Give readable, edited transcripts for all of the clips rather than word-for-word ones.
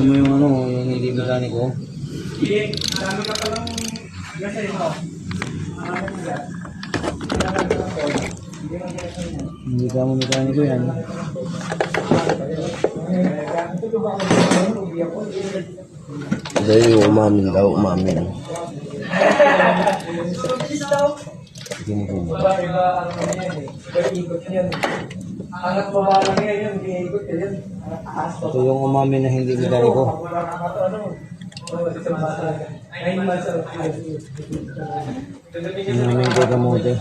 mo yung ano, yung hindi mekaniko. Hindi, dami ka palang gasay mo. Hindi ka mo mekaniko yan. Hindi, yung umamin daw, umamin. Sige mo po. Iba, ano yan eh. Pero ikot yan. Angat baba lang yan, hindi ikot yan. Ito yung umamin na hindi mekaniko. Umamin ko kamote.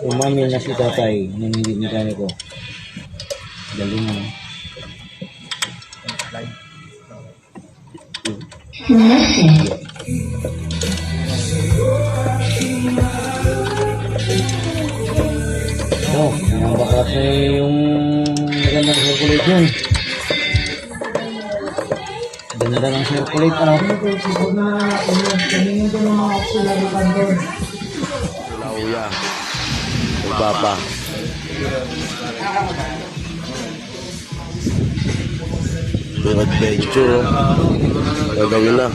Umamin na si tatay na hindi mekaniko. Galing mo. Oh, ang bakas na yung magandang circulate yun. Ganda ng circulate, ano? Lauya. Papa. Yung adventure, oh. Gagawin na.